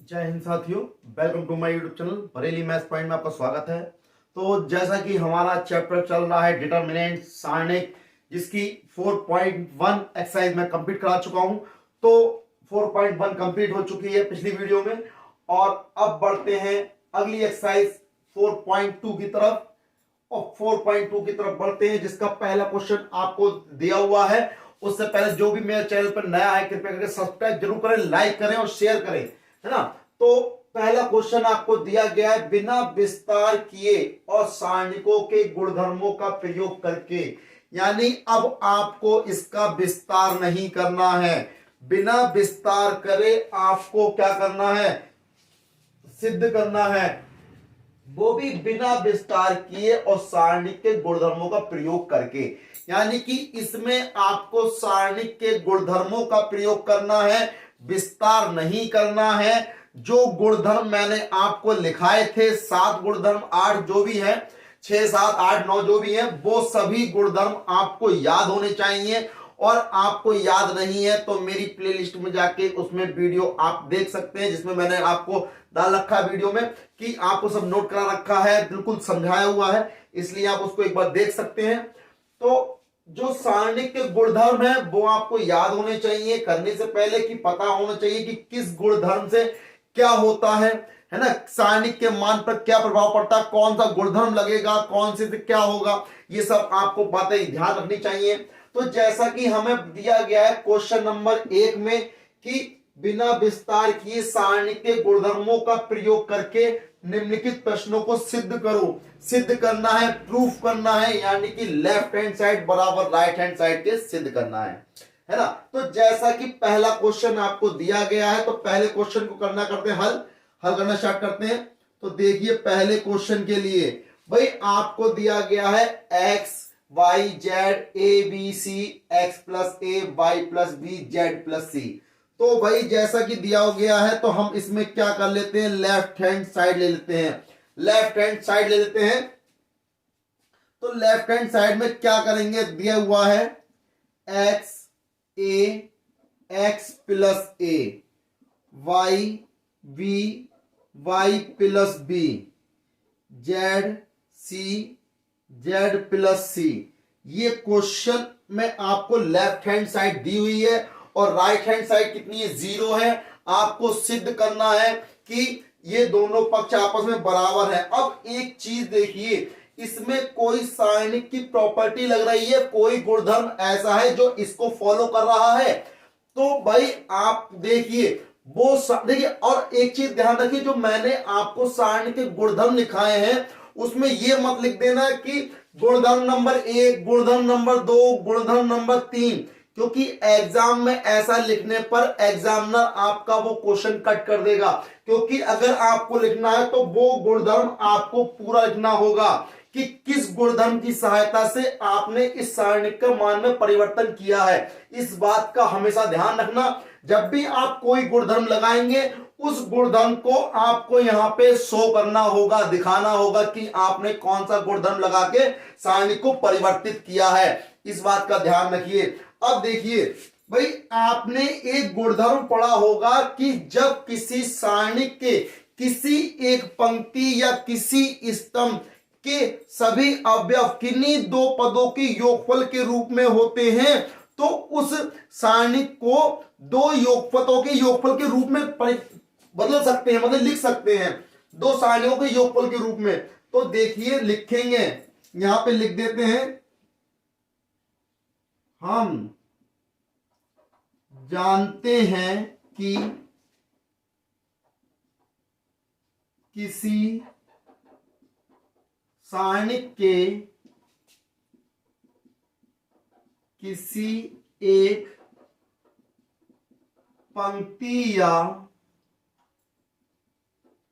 जय हिंद साथियों। Welcome to my YouTube channel Bareilly maths point में आपका स्वागत है। तो जैसा कि हमारा चैप्टर चल रहा है डिटरमिनेंट सारणिक, जिसकी 4.1 एक्सरसाइज में कंप्लीट करा चुका हूं। तो 4.1 कंप्लीट हो चुकी है पिछली वीडियो में, और अब बढ़ते हैं अगली एक्सरसाइज 4.2 की तरफ। और 4.2 की तरफ बढ़ते हैं, जिसका पहला क्वेश्चन आपको दिया हुआ है। उससे पहले जो भी मेरे चैनल पर नया है कृपया करके सब्सक्राइब जरूर करें, लाइक करें और शेयर करें, है ना। तो पहला क्वेश्चन आपको दिया गया है, बिना विस्तार किए और सारणिकों के गुणधर्मों का प्रयोग करके। यानी अब आपको इसका विस्तार नहीं करना है, बिना विस्तार करे आपको क्या करना है, सिद्ध करना है, वो भी बिना विस्तार किए और सारणिक के गुणधर्मों का प्रयोग करके। यानी कि इसमें आपको सारणिक के गुणधर्मों का प्रयोग करना है, विस्तार नहीं करना है। जो गुणधर्म मैंने आपको लिखाए थे, 7 गुणधर्म, 8 जो भी है, 6 7 8 9 जो भी है, वो सभी गुणधर्म आपको याद होने चाहिए। और आपको याद नहीं है तो मेरी प्लेलिस्ट में जाके उसमें वीडियो आप देख सकते हैं, जिसमें मैंने आपको डाल रखा है वीडियो में कि आपको सब नोट करा रखा है, बिल्कुल समझाया हुआ है, इसलिए आप उसको एक बार देख सकते हैं। तो जो सारणिक के गुणधर्म है वो आपको याद होने चाहिए करने से पहले, कि पता होना चाहिए कि किस गुणधर्म से क्या होता है ना। सारणिक के मान पर क्या प्रभाव पड़ता है, कौन सा गुणधर्म लगेगा, कौन से क्या होगा, ये सब आपको बातें ध्यान रखनी चाहिए। तो जैसा कि हमें दिया गया है क्वेश्चन नंबर 1 में कि बिना विस्तार किए सारणिक के गुणधर्मों का प्रयोग करके निम्नलिखित प्रश्नों को सिद्ध करो। सिद्ध करना है, प्रूफ करना है, यानी कि लेफ्ट हैंड साइड बराबर राइट हैंड साइड के सिद्ध करना है ना। तो जैसा कि पहला क्वेश्चन आपको दिया गया है, तो पहले क्वेश्चन को करना करते हैं हल करना स्टार्ट करते हैं। तो देखिए पहले क्वेश्चन के लिए भाई आपको दिया गया है X Y Z A B C, X plus A Y plus B Z plus C. तो भाई जैसा कि दिया गया है तो हम इसमें क्या कर लेते हैं, लेफ्ट हैंड साइड ले लेते हैं, लेफ्ट हैंड साइड ले लेते हैं। तो लेफ्ट हैंड साइड में क्या करेंगे, दिया हुआ है X A, X plus A, Y B, Y plus B, Z C, Z plus C. ये क्वेश्चन में आपको लेफ्ट हैंड साइड दी हुई है और राइट हैंड साइड कितनी है, 0 है। आपको सिद्ध करना है कि ये दोनों पक्ष आपस में बराबर है। अब एक चीज देखिए, इसमें कोई सारणिक की प्रॉपर्टी लग रही है, कोई गुणधर्म ऐसा है जो इसको फॉलो कर रहा है। तो भाई आप देखिए वो देखिए, और एक चीज ध्यान रखिए, जो मैंने आपको सारणी के गुणधर्म लिखाए हैं उसमें ये मत लिख देना कि गुणधर्म नंबर 1, गुणधर्म नंबर 2, गुणधर्म नंबर 3, क्योंकि एग्जाम में ऐसा लिखने पर एग्जामिनर आपका वो क्वेश्चन कट कर देगा। क्योंकि अगर आपको लिखना है तो वो गुणधर्म आपको पूरा लिखना होगा कि किस गुणधर्म की सहायता से आपने इस सारणिक के मान में परिवर्तन किया है। इस बात का हमेशा ध्यान रखना, जब भी आप कोई गुणधर्म लगाएंगे उस गुणधर्म को आपको यहां पे शो करना होगा, दिखाना होगा कि आपने कौन सा गुणधर्म लगा के सारणी को परिवर्तित किया है। इस बात का ध्यान रखिए। अब देखिए भाई आपने एक गुणधर्म पढ़ा होगा कि जब किसी सारणी के किसी एक पंक्ति या किसी स्तंभ के सभी अवयव किन्हीं दो पदों के योगफल के रूप में होते हैं, तो उस सारणी को दो योगफलों के योगफल के रूप में बदल सकते हैं, मतलब लिख सकते हैं, दो सारणियों के योगफल के रूप में। तो देखिए लिखेंगे, यहां पे लिख देते हैं, हम जानते हैं कि किसी सारणिक के किसी एक पंक्ति या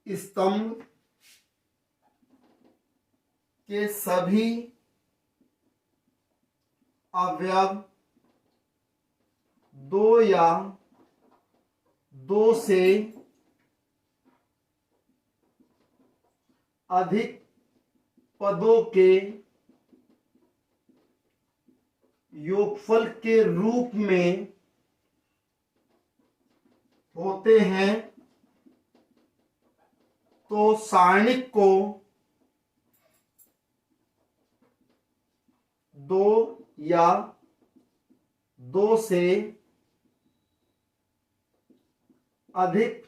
स्तंभ के सभी अवयव दो या दो से अधिक पदों के योगफल के रूप में होते हैं, तो सारणिक को दो या दो से अधिक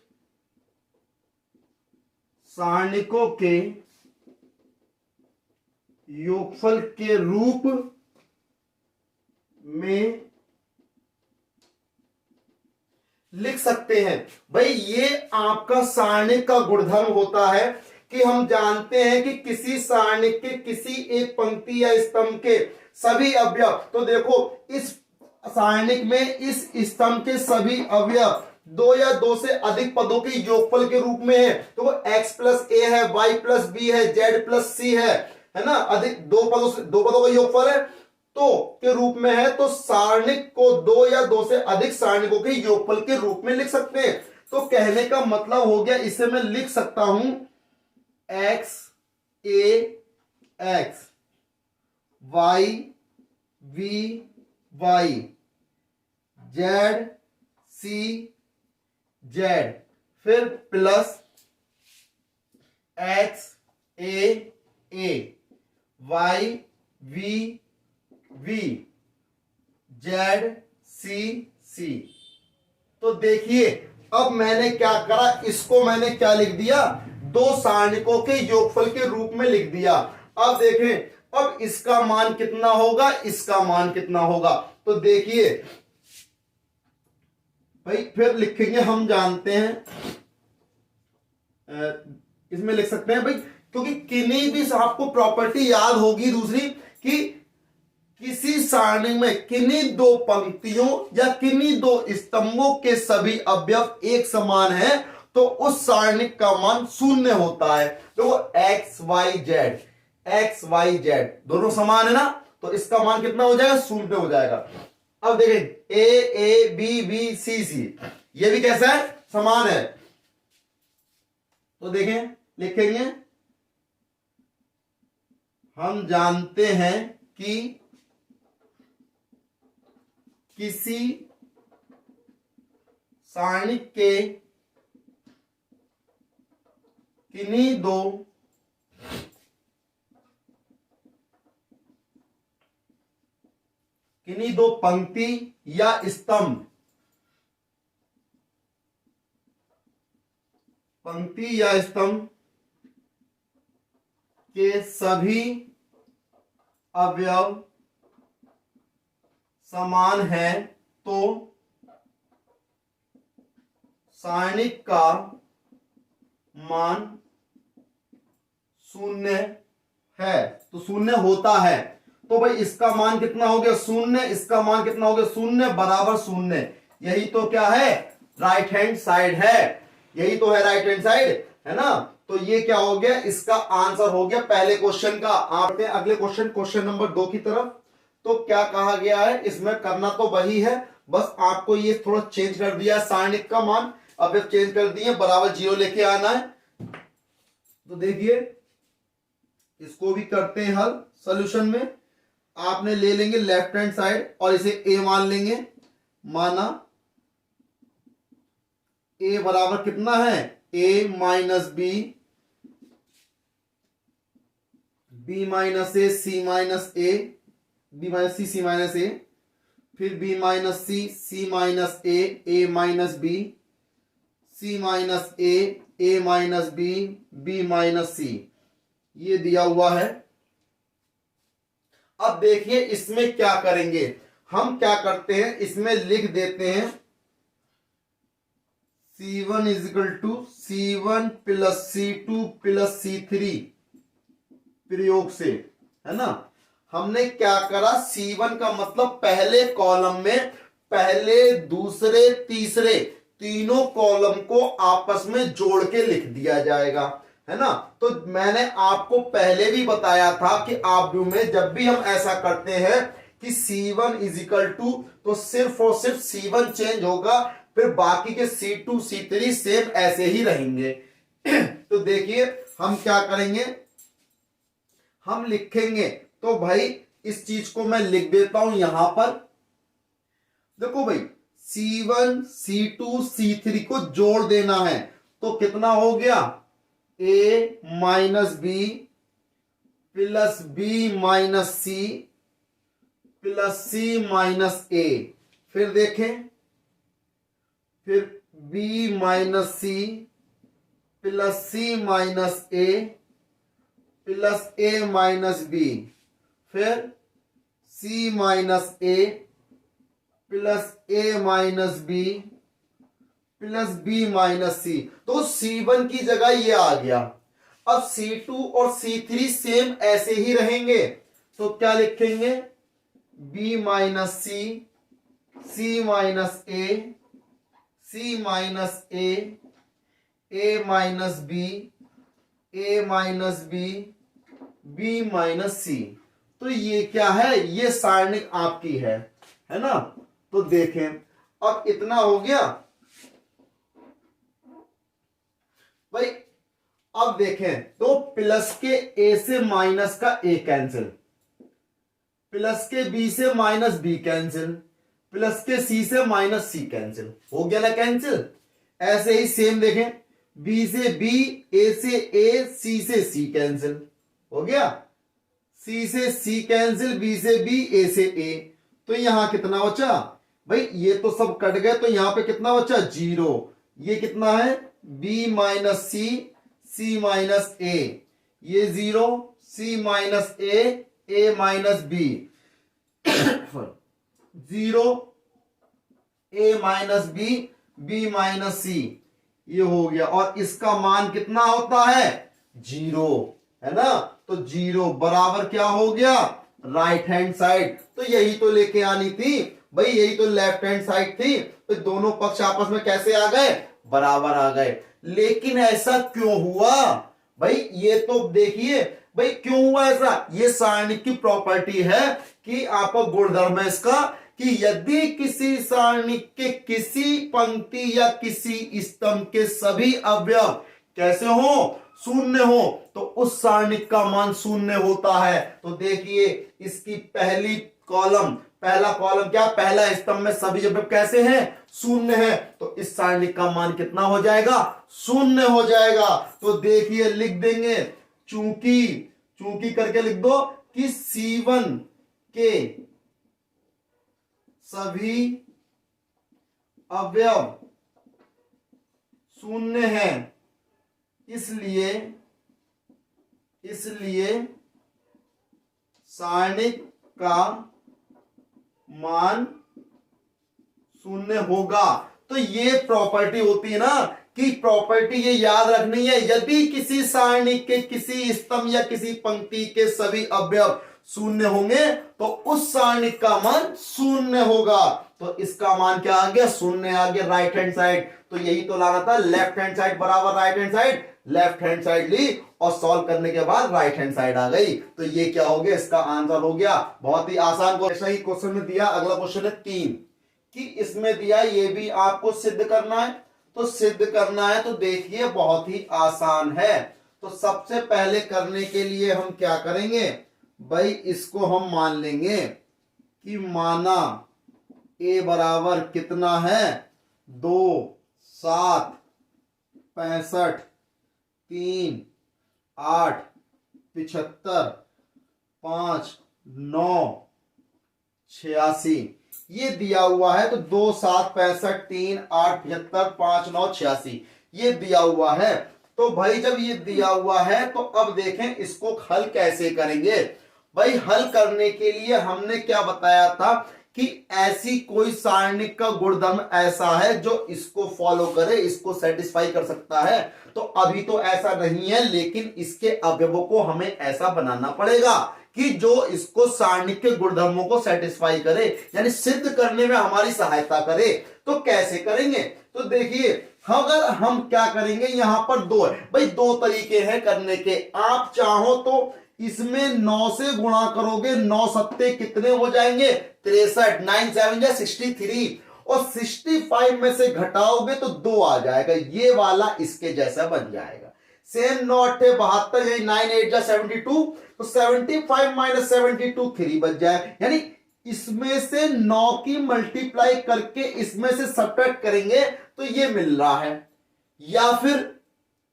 सारणिकों के योगफल के रूप में लिख सकते हैं। भाई ये आपका सारणिक का गुणधर्म होता है कि हम जानते हैं कि किसी सारणिक के किसी एक पंक्ति या स्तंभ के सभी अवयव, तो देखो इस सारणिक में इस स्तंभ के सभी अवयव दो या दो से अधिक पदों के योगफल के रूप में है। तो वो x प्लस ए है, y प्लस बी है, z प्लस सी है ना, अधिक दो पदों का योगफल है तो के रूप में है। तो सारणिक को दो या दो से अधिक सारणिकों के योगफल के रूप में लिख सकते हैं। तो कहने का मतलब हो गया, इसे मैं लिख सकता हूं x a x y v y z c z, फिर plus x a y v v z c। तो देखिए अब मैंने क्या करा, इसको मैंने क्या लिख दिया, दो सारणिकों के योगफल के रूप में लिख दिया। अब देखें अब इसका मान कितना होगा, इसका मान कितना होगा। तो देखिए भाई फिर लिखेंगे, हम जानते हैं इसमें लिख सकते हैं भाई, क्योंकि किन्हीं भी आपको प्रॉपर्टी याद होगी दूसरी कि किसी सारणी में किन्हीं दो पंक्तियों या किन्हीं दो स्तंभों के सभी अवयव एक समान है तो उस सारणी का मान शून्य होता है। तो वो एक्स वाई जेड दोनों समान है ना, तो इसका मान कितना हो जाएगा, शून्य हो जाएगा। अब देखें ए बी बी सी सी, ये भी कैसा है, समान है। तो देखें लिखेंगे, हम जानते हैं कि किसी सारणी के किन्हीं दो पंक्ति या स्तंभ, पंक्ति या स्तंभ के सभी अवयव समान है तो सारणिक का मान शून्य है, तो शून्य होता है। तो भाई इसका मान कितना हो गया, शून्य, इसका मान कितना हो गया, शून्य बराबर शून्य। यही तो क्या है, राइट हैंड साइड है, यही तो है राइट हैंड साइड, है ना। तो ये क्या हो गया, इसका आंसर हो गया पहले क्वेश्चन का। आप अगले क्वेश्चन नंबर 2 की तरफ। तो क्या कहा गया है, इसमें करना तो वही है, बस आपको ये थोड़ा चेंज कर दिया सारणिक का मान, अब चेंज कर दिए, बराबर 0 लेके आना है। तो देखिए इसको भी करते हैं हल। सॉल्यूशन में आपने ले लेंगे लेफ्ट हैंड साइड और इसे a मान लेंगे, माना a बराबर कितना है, a minus B, b minus A, C minus A, B minus C, C minus A, फिर b minus C, C minus A minus B, C minus A minus B, B minus C, ये दिया हुआ है। अब देखिए इसमें क्या करेंगे, हम क्या करते हैं, इसमें लिख देते हैं C1 is equal to C1 plus C2 plus C3 प्रयोग से, है ना। हमने क्या करा, C1 का मतलब पहले कॉलम में पहले दूसरे तीसरे तीनों कॉलम को आपस में जोड़ के लिख दिया जाएगा, है ना। तो मैंने आपको पहले भी बताया था कि आप में जब भी हम ऐसा करते हैं कि C1 इज इक्वल टू, तो सिर्फ और सिर्फ C1 चेंज होगा, फिर बाकी के C2 C3 सेम ऐसे ही रहेंगे। तो देखिए हम क्या करेंगे, हम लिखेंगे, तो भाई इस चीज को मैं लिख देता हूं यहां पर। देखो भाई C1 C2 C3 को जोड़ देना है, तो कितना हो गया, A minus B plus B minus C plus C minus A. फिर देखें, फिर B minus C plus C minus A plus A minus B, फिर C minus A plus A minus B plus B minus C. तो C1 की जगह ये आ गया। अब C2 और C3 सेम ऐसे ही रहेंगे, तो क्या लिखेंगे, B minus C, C minus A, C minus A minus B, A minus B, B minus C. तो ये क्या है, ये सारणिक आपकी है ना। तो देखें, अब इतना हो गया भाई। अब देखें तो प्लस के ए से माइनस का ए कैंसिल, प्लस के बी से माइनस बी कैंसिल, प्लस के सी से माइनस सी कैंसिल, हो गया ना कैंसिल। ऐसे ही सेम देखें, बी से बी, ए से ए, सी से सी कैंसिल, हो गया। सी से सी कैंसिल, बी से बी, ए से ए। तो यहां कितना बचा भाई, ये तो सब कट गए, तो यहां पे कितना बचा, 0। ये कितना है, B minus C, C minus ए, ये 0, सी minus A minus B, 0, A minus B, B minus C, ये हो गया। और इसका मान कितना होता है, 0, है ना। तो 0 बराबर क्या हो गया, राइट हैंड साइड। तो यही तो लेके आनी थी भाई, यही तो लेफ्ट हैंड साइड थी। तो दोनों पक्ष आपस में कैसे आ गए, बराबर आ गए। लेकिन ऐसा क्यों हुआ भाई, ये तो देखिए भाई, क्यों हुआ ऐसा। ये सारणिक की प्रॉपर्टी है कि आपका गुणधर्म है इसका, कि यदि किसी सारणिक के किसी पंक्ति या किसी स्तंभ के सभी अवयव कैसे हो, शून्य हो, तो उस सारणिक का मान शून्य होता है। तो देखिए, इसकी पहली कॉलम, पहला कॉलम क्या, पहला स्तंभ में सभी अवयव कैसे हैं, शून्य है। तो इस सारणिक का मान कितना हो जाएगा, शून्य हो जाएगा। तो देखिए, लिख देंगे, चूंकि करके लिख दो कि C1 के सभी अवयव शून्य हैं, इसलिए सारणिक का मान शून्य होगा। तो ये प्रॉपर्टी होती है ना, कि प्रॉपर्टी ये याद रखनी है, यदि किसी सारणिक के किसी स्तंभ या किसी पंक्ति के सभी अवयव शून्य होंगे तो उस सारणिक का मान शून्य होगा। तो इसका मान क्या आ गया, शून्य आ गया, राइट हैंड साइड। तो यही तो लाना था, लेफ्ट हैंड साइड बराबर right hand side, left hand side ली और सॉल्व करने के बाद राइट हैंड साइड आ गई। तो ये क्या हो गया, इसका आंसर हो गया। बहुत ही आसान क्वेश्चन में दिया। अगला क्वेश्चन है 3, कि इसमें दिया ये भी आपको सिद्ध करना है। तो सिद्ध करना है तो देखिए बहुत ही आसान है। तो सबसे पहले करने के लिए हम क्या करेंगे भाई, इसको हम मान लेंगे कि माना ए बराबर कितना है, 2, 7, 65, 3, 8, 75, 5, 9, 86 ये दिया हुआ है। तो 2, 7, 65, 3, 8, 75, 5, 9, 86 ये दिया हुआ है। तो भाई जब ये दिया हुआ है तो अब देखें इसको हल कैसे करेंगे। भाई हल करने के लिए हमने क्या बताया था कि ऐसी कोई सारणिक का गुणधर्म ऐसा है जो इसको फॉलो करे, इसको सेटिस्फाई कर सकता है। तो अभी तो ऐसा नहीं है, लेकिन इसके अवयवों को हमें ऐसा बनाना पड़ेगा कि जो इसको सारणिक के गुणधर्मों को सेटिस्फाई करे, यानी सिद्ध करने में हमारी सहायता करे। तो कैसे करेंगे, तो देखिए अगर हम क्या करेंगे, यहां पर 2 है भाई, 2 तरीके हैं करने के। आप चाहो तो इसमें 9 से गुणा करोगे, 9 सत्ते कितने हो जाएंगे, 63, 9 7 जा 63, और 65 में से घटाओगे तो 2 आ जाएगा, ये वाला इसके जैसा बन जाएगा। सेम 9 8 72, 9 8 जा 72, तो 75 माइनस 72 3 बच जाए। यानी इसमें से 9 की मल्टीप्लाई करके इसमें से सब्ट्रैक्ट करेंगे तो ये मिल रहा है। या फिर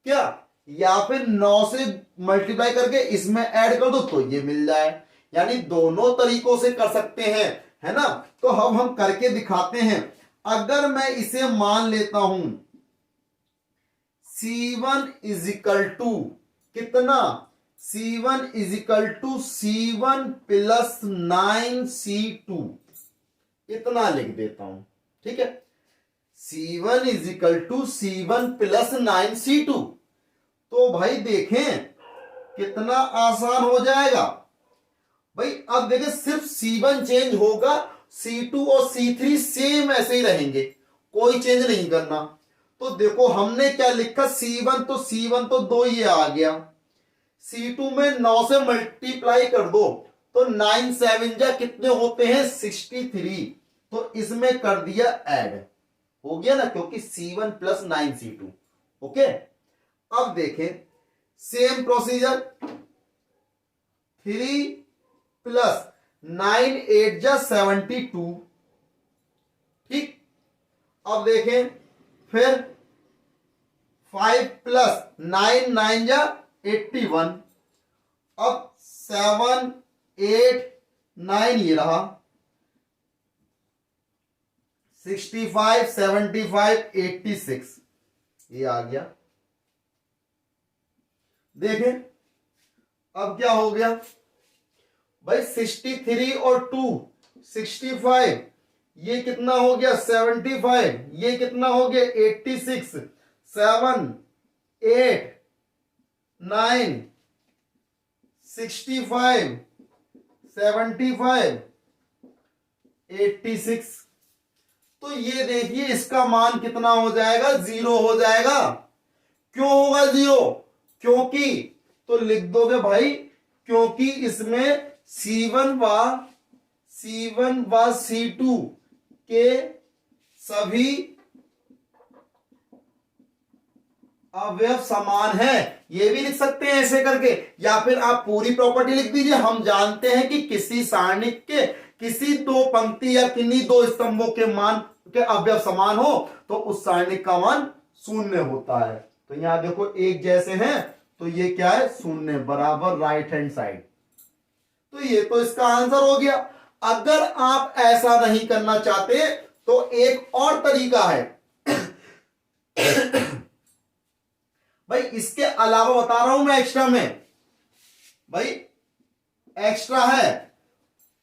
क्या, या फिर 9 से मल्टीप्लाई करके इसमें ऐड कर दो तो ये मिल जाए। यानी दोनों तरीकों से कर सकते हैं, है ना। तो अब हम करके दिखाते हैं। अगर मैं इसे मान लेता हूं C1 इज इक्वल टू कितना, C1 is equal to C1 plus 9C2, इतना लिख देता हूं, ठीक है। C1 is equal to C1 plus 9C2। तो भाई देखें कितना आसान हो जाएगा भाई। अब देखें सिर्फ C1 चेंज होगा, C2 और C3 सेम ऐसे ही रहेंगे, कोई चेंज नहीं करना। तो देखो हमने क्या लिखा, C1 तो 2 ये आ गया, C2 में 9 से मल्टीप्लाई कर दो तो 9 7 जा कितने होते हैं 63। तो इसमें कर दिया ऐड, हो गया ना, क्योंकि C1 प्लस 9C2। ओके, अब देखें सेम प्रोसीजर, 3 प्लस 9 8 जा 72, ठीक। अब देखें फिर 5 प्लस 9 9 जा 81, अब 7 8 9 ये रहा, 65 75 86 ये आ गया। देखें अब क्या हो गया भाई, 63 और 2 65, ये कितना हो गया 75, ये कितना हो गया 86, 7 8 9 65 75 86। तो ये देखिए इसका मान कितना हो जाएगा, 0 हो जाएगा। क्यों होगा 0? क्योंकि, तो लिख दोगे भाई, क्योंकि इसमें C1 व C2 के सभी अवयव समान है। ये भी लिख सकते हैं ऐसे करके, या फिर आप पूरी प्रॉपर्टी लिख दीजिए। हम जानते हैं कि किसी सारणी के किसी दो पंक्ति या किन्हीं दो स्तंभों के मान के अवयव समान हो तो उस सारणी का मान शून्य होता है। तो यहां देखो एक जैसे हैं तो ये क्या है, शून्य बराबर राइट हैंड साइड। तो ये तो इसका आंसर हो गया। अगर आप ऐसा नहीं करना चाहते तो एक और तरीका है भाई, इसके अलावा बता रहा हूं मैं एक्स्ट्रा में, भाई एक्स्ट्रा है।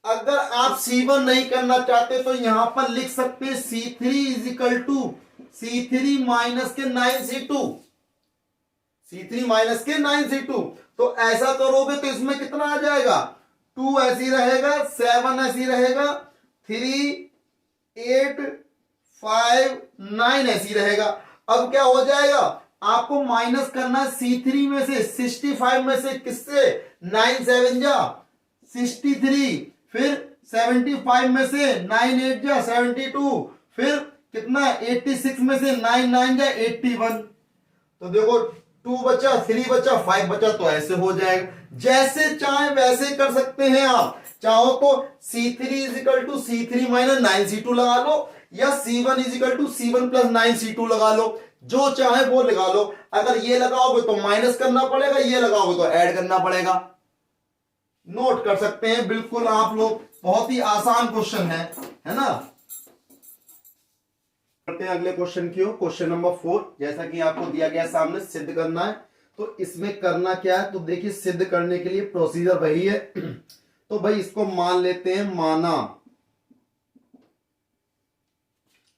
अगर आप C1 नहीं करना चाहते तो यहां पर लिख सकते हैं C3 is equal to C3 minus के 9C2, C3 माइनस के 9C2। तो ऐसा करोगे तो इसमें कितना आ जाएगा, 2 ऐसी रहेगा, 7 ऐसी रहेगा, 3 8 5 9 ऐसी रहेगा। अब क्या हो जाएगा, आपको माइनस करना है C3 में से 65 में से, किससे 9 7 जा 63, फिर 75 में से 9 8 जा 72, फिर कितना 86 में से 9 9 जा 81। तो देखो 2 बचा, 3 बचा, 5 बचा, तो ऐसे हो जाएगा। जैसे चाहे वैसे कर सकते हैं आप। चाहो तो C3 is equal to C3 minus 9C2 लगा लो, या C1 is equal to C1 plus 9C2 लगा लो, जो चाहे वो लगा लो। अगर ये लगाओगे तो माइनस करना पड़ेगा, ये लगाओगे तो ऐड करना पड़ेगा। नोट कर सकते हैं बिल्कुल आप लोग, बहुत ही आसान क्वेश्चन है ना। करते हैं अगले क्वेश्चन की ओर। क्वेश्चन नंबर 4, जैसा कि आपको दिया गया सामने, सिद्ध करना है। तो इसमें करना क्या है, तो देखिए सिद्ध करने के लिए प्रोसीजर वही है। तो भाई इसको मान लेते हैं, माना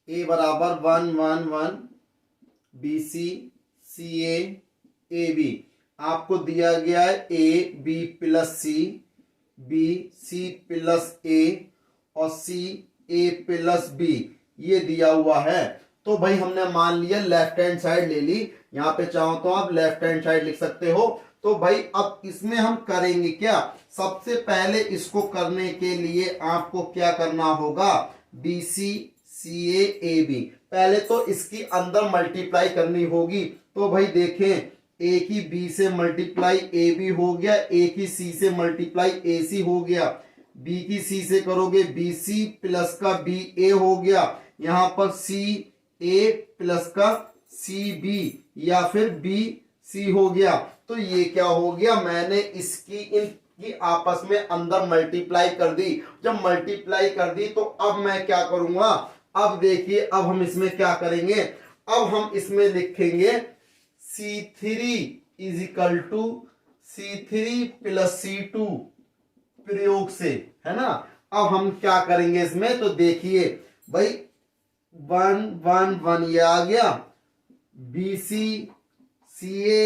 A बराबर 1 1 1 BC CA AB। आपको दिया गया है A B plus C, B C plus A और C A प्लस B, ये दिया हुआ है। तो भाई हमने मान लिया, लेफ्ट हैंड साइड ले ली। यहां पे चाहो तो आप लेफ्ट हैंड साइड लिख सकते हो। तो भाई अब इसमें हम करेंगे क्या, सबसे पहले इसको करने के लिए आपको क्या करना होगा, BC CA AB, पहले तो इसकी अंदर मल्टीप्लाई करनी होगी। तो भाई देखें, A की B से मल्टीप्लाई AB हो गया, A की C से मल्टीप्लाई AC हो गया, B की C से करोगे BC प्लस का BA हो गया, यहां पर CA प्लस का CB, या फिर B C हो गया। तो ये क्या हो गया, मैंने इसकी इनकी आपस में अंदर मल्टीप्लाई कर दी। जब मल्टीप्लाई कर दी तो अब मैं क्या करूंगा, अब देखिए अब हम इसमें क्या करेंगे, अब हम इसमें लिखेंगे C3 is equal to C3 plus C2 प्रयोग से, है ना। अब हम क्या करेंगे इसमें, तो देखिए भाई 1 1 1 ये आ गया, BC CA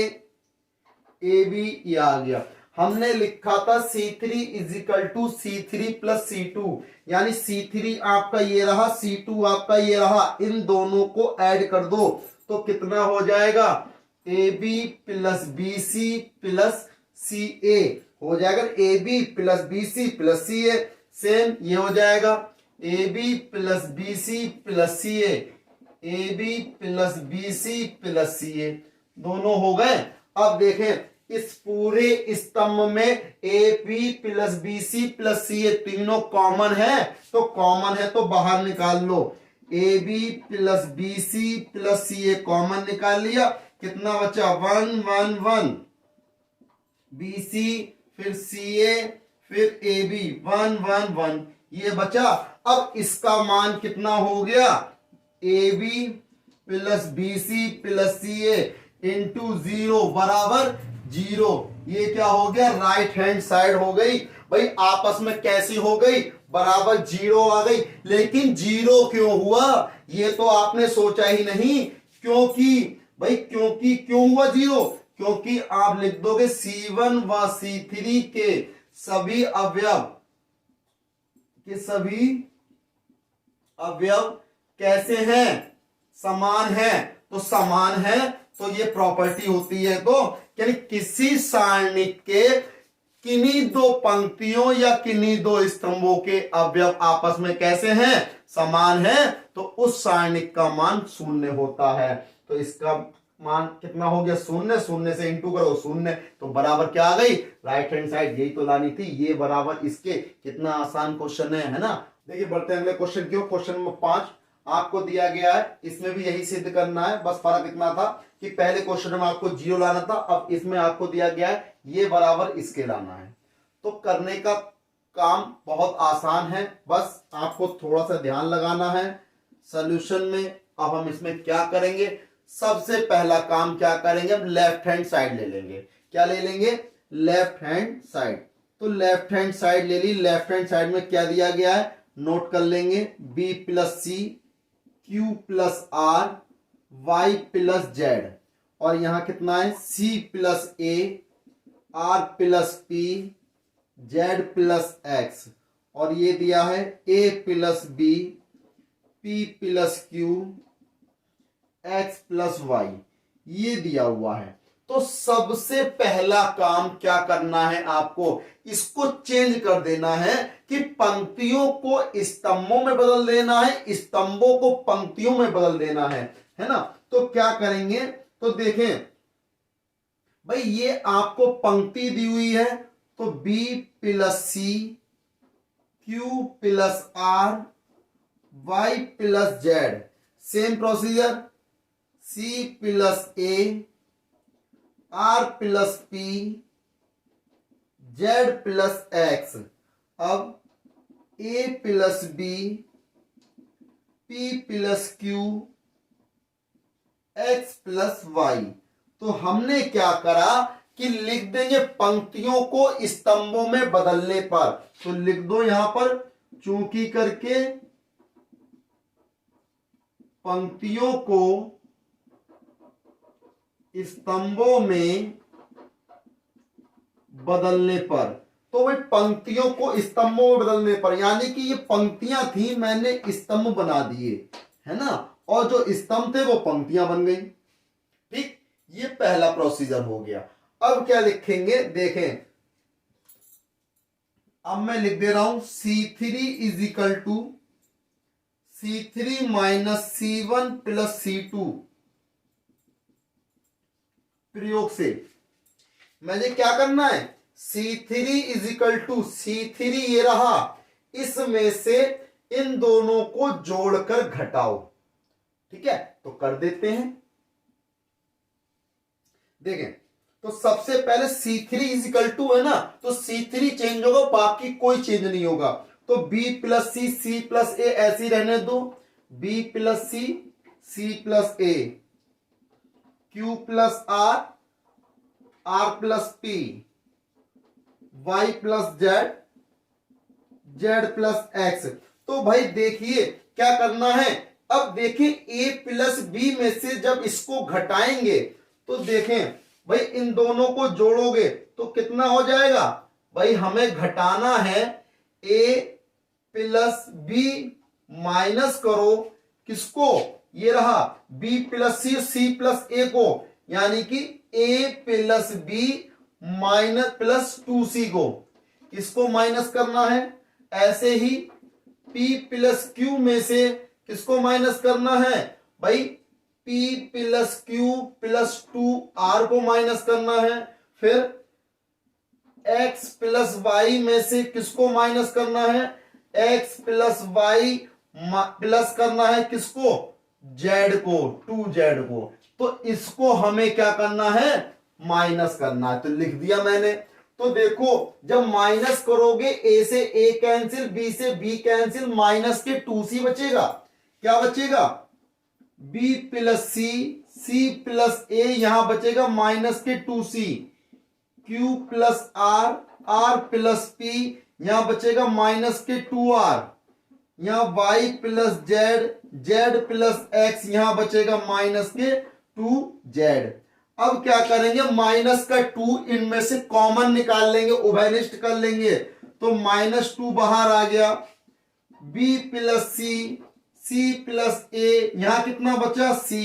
AB ये आ गया। हमने लिखा था C3 is equal to C3 plus C2, यानी C3 आपका ये रहा, C2 आपका ये रहा, इन दोनों को ऐड कर दो तो कितना हो जाएगा, AB plus BC plus CA हो जाएगा। AB plus BC plus CA same ये हो जाएगा, AB plus BC plus CA, AB plus BC plus CA दोनों हो गए। अब देखें इस पूरे स्तंभ में AB plus BC plus CA तीनों कॉमन है, तो कॉमन है तो बाहर निकाल लो। AB plus BC plus CA common निकाल लिया, कितना बचा 1 1 1, BC फिर CA फिर AB 1 1 1 ये बचा। अब इसका मान कितना हो गया, AB plus BC plus CA into 0 बराबर 0। ये क्या हो गया, राइट हैंड साइड हो गई भाई, आपस में कैसी हो गई, बराबर 0 आ गई। लेकिन 0 क्यों हुआ, ये तो आपने सोचा ही नहीं, क्योंकि भाई क्योंकि क्यों हुआ 0, क्योंकि आप लिख दोगे C1 व C3 के सभी अवयव कैसे हैं, समान है। तो समान है तो ये प्रॉपर्टी होती है, तो यानी किसी सारणी के किन्हीं दो पंक्तियों या किन्हीं दो स्तंभों के अवयव आपस में कैसे हैं, समान है, तो उस सारणिक का मान 0 होता है। तो इसका मान कितना हो गया, 0, 0 से इंटू करो 0, तो बराबर क्या आ गई, राइट हैंड साइड यही तो लानी थी, ये बराबर इसके। कितना आसान क्वेश्चन है ना। देखिए बढ़ते हैं अगले क्वेश्चन की ओर। क्वेश्चन नंबर 5 आपको दिया गया है, इसमें भी यही सिद्ध करना है, बस फर्क इतना था कि पहले क्वेश्चन में आपको 0 लाना था, अब इसमें आपको दिया गया है ये बराबर इसके लाना है। तो करने का काम बहुत आसान है, बस आपको थोड़ा सा ध्यान लगाना है सॉल्यूशन में। अब हम इसमें क्या करेंगे, सबसे पहला काम क्या करेंगे, हम लेफ्ट हैंड साइड ले लेंगे। क्या ले लेंगे, लेफ्ट हैंड साइड। तो लेफ्ट हैंड साइड ले ली, लेफ्ट हैंड साइड में क्या दिया गया है नोट कर लेंगे, B plus C Q plus R Y plus Z, और यहां कितना है C plus A R plus P Z plus X, और ये दिया है A plus B P plus Q X plus Y, ये दिया हुआ है। तो सबसे पहला काम क्या करना है आपको, इसको चेंज कर देना है कि पंक्तियों को स्तंभों में बदल देना है, स्तंभों को पंक्तियों में बदल देना है ना। तो क्या करेंगे, तो देखें भाई ये आपको पंक्ति दी हुई है, तो B plus C Q plus R Y plus Z, same procedure C plus A R plus P Z plus X, अब A plus B P plus Q X plus Y। तो हमने क्या करा कि लिख देंगे पंक्तियों को स्तंभों में बदलने पर, तो लिख दो यहां पर चूंकि करके पंक्तियों को स्तंभों में बदलने पर। तो भाई पंक्तियों को स्तंभों में बदलने पर, यानी कि ये पंक्तियां थी मैंने स्तंभ बना दिए, है ना, और जो स्तंभ थे वो पंक्तियां बन गई। ठीक, ये पहला प्रोसीजर हो गया। अब क्या लिखेंगे, देखें अब मैं लिख दे रहा हूं C3 is equal to C3 minus C1 plus C2 प्रयोग से। मुझे क्या करना है, C3 is equal to C3 ये रहा, इसमें से इन दोनों को जोड़कर घटाओ। ठीक है, तो कर देते हैं। देखें तो सबसे पहले C3 इजिकल टू है ना, तो C3 चेंज होगा, बाकी कोई चेंज नहीं होगा। तो B plus C, C plus A ऐसे ही रहने दो, B plus C, C plus A, Q plus R, R plus P, Y plus Z, Z plus X। तो भाई देखिए क्या करना है, अब देखें A प्लस B में से जब इसको घटाएंगे तो देखें भाई इन दोनों को जोड़ोगे तो कितना हो जाएगा, भाई हमें घटाना है A प्लस B माइनस करो किसको, ये रहा B plus C, C plus ए को, यानी कि A plus B minus plus 2C को, किसको माइनस करना है। ऐसे ही P प्लस Q में से किसको माइनस करना है, भाई P plus Q plus 2R को माइनस करना है। फिर X प्लस Y में से किसको माइनस करना है, X प्लस Y प्लस करना है किसको, Z को, 2Z को। तो इसको हमें क्या करना है, माइनस करना है, तो लिख दिया मैंने। तो देखो जब माइनस करोगे A से A कैंसिल, B से B कैंसिल, माइनस के 2C बचेगा, क्या बचेगा, B plus C, C plus ए, यहां बचेगा माइनस के 2C, Q plus R, R plus P, यहां बचेगा माइनस के 2R, यहां Y plus Z, Z plus X, यहां बचेगा माइनस के 2Z। अब क्या करेंगे, माइनस का 2 इनमें से कॉमन निकाल लेंगे, उभयनिष्ठ कर लेंगे, तो माइनस 2 बाहर आ गया। B plus C, C plus ए, यहां कितना बचा C,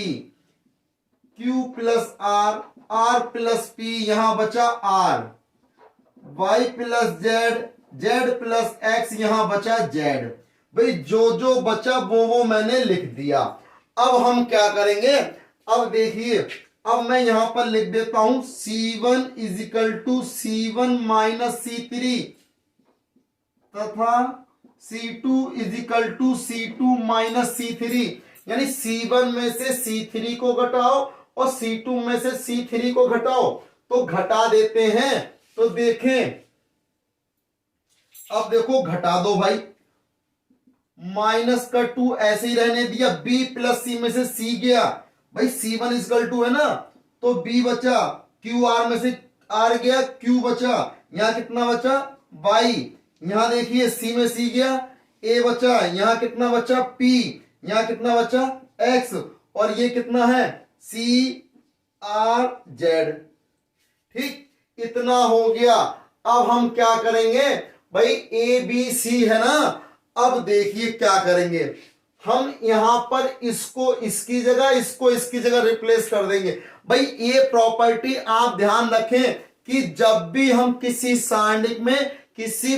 Q plus R, R plus P, यहां बचा R, Y plus Z, Z plus X, यहां बचा Z। भाई जो जो बचा वो मैंने लिख दिया। अब हम क्या करेंगे, अब देखिए, अब मैं यहां पर लिख देता हूं C1 is equal to C1 minus C3 तथा C2 is equal to C2 minus C3, यानी C1 में से C3 को घटाओ और C2 में से C3 को घटाओ, तो घटा देते हैं। तो देखें, अब देखो घटा दो भाई, माइनस का 2 ऐसे ही रहने दिया, B प्लस C में से C गया, भाई C1 इजिकल टू है ना, तो B बचा, Q R में से R गया, Q बचा, यहां कितना बचा Y, यहां देखिए C में C गया, A बचा, यहां कितना बचा P, यहां कितना बचा X, और ये कितना है C R Z। ठीक, इतना हो गया। अब हम क्या करेंगे भाई, A B C है ना, अब देखिए क्या करेंगे, हम यहां पर इसको इसकी जगह, इसको इसकी जगह रिप्लेस कर देंगे। भाई ये प्रॉपर्टी आप ध्यान रखें कि जब भी हम किसी सारणिक में किसी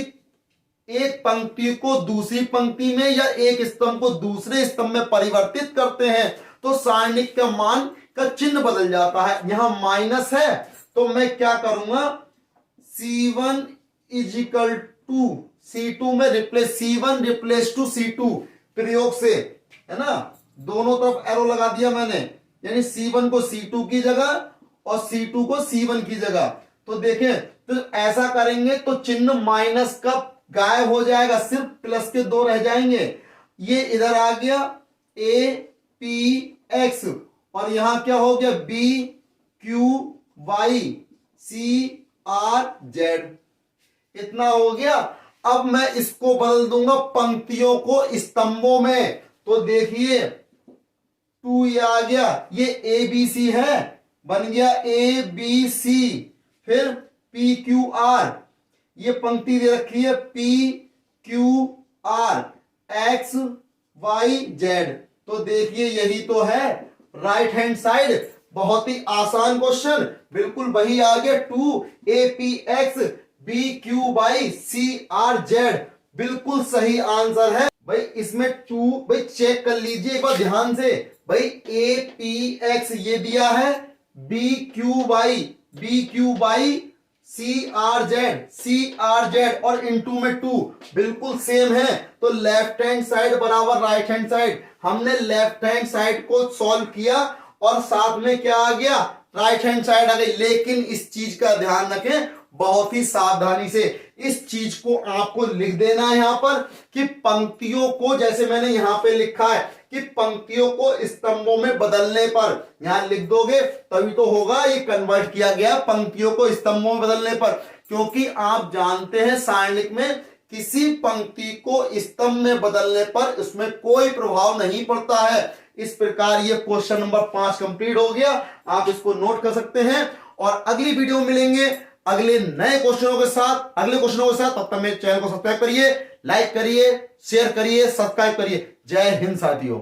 एक पंक्ति को दूसरी पंक्ति में या एक स्तंभ को दूसरे स्तंभ में परिवर्तित करते हैं तो सारणिक का मान का चिन्ह बदल जाता है। यहां माइनस है तो मैं क्या करूंगा, C1 इजिकल टू C2 में replace, C1 replace to C2 प्रयोग से, है ना, दोनों तरफ एरो लगा दिया मैंने, यानी C1 को C2 की जगह और C2 को C1 की जगह। तो देखें, तो ऐसा करेंगे तो चिन्ह माइनस का गायब हो जाएगा, सिर्फ प्लस के 2 रह जाएंगे। ये इधर आ गया A P X, और यहां क्या हो गया B Q Y C R Z, इतना हो गया। अब मैं इसको बदल दूंगा पंक्तियों को स्तंभों में, तो देखिए 2 ये आ गया, ये A B C है, बन गया A B C, फिर P Q R, ये पंक्ति दे रखी है P Q R X Y Z। तो देखिए यही तो है राइट हैंड साइड, बहुत ही आसान क्वेश्चन, बिल्कुल वही आ गया 2 A P X B Q Y C R Z, बिल्कुल सही आंसर है। भाई इसमें 2, भाई चेक कर लीजिए एक बार ध्यान से, भाई A P X ये दिया है, B Q Y C R Z और इनटू में 2 बिल्कुल सेम है। तो लेफ्ट हैंड साइड बराबर राइट हैंड साइड, हमने लेफ्ट हैंड साइड को सॉल्व किया और साथ में क्या आ गया, राइट हैंड साइड आ गई। लेकिन इस चीज का ध्यान रखें बहुत ही सावधानी से, इस चीज को आपको लिख देना है यहां पर कि पंक्तियों को, जैसे मैंने यहां पे लिखा है कि पंक्तियों को स्तंभों में बदलने पर, यहां लिख दोगे तभी तो होगा ये कन्वर्ट किया गया पंक्तियों को स्तंभों में बदलने पर। क्योंकि आप जानते हैं सारणिक में किसी पंक्ति को स्तंभ में बदलने पर उसमें कोई प्रभाव नहीं पड़ता है। इस प्रकार ये क्वेश्चन नंबर 5 कंप्लीट हो गया, आप इसको नोट कर सकते हैं। और अगली वीडियो में मिलेंगे अगले नए क्वेश्चनों के साथ, अगले क्वेश्चनों के साथ। तब तक मेरे चैनल को सब्सक्राइब करिए, लाइक करिए, शेयर करिए, सब्सक्राइब करिए। जय हिंद साथियों।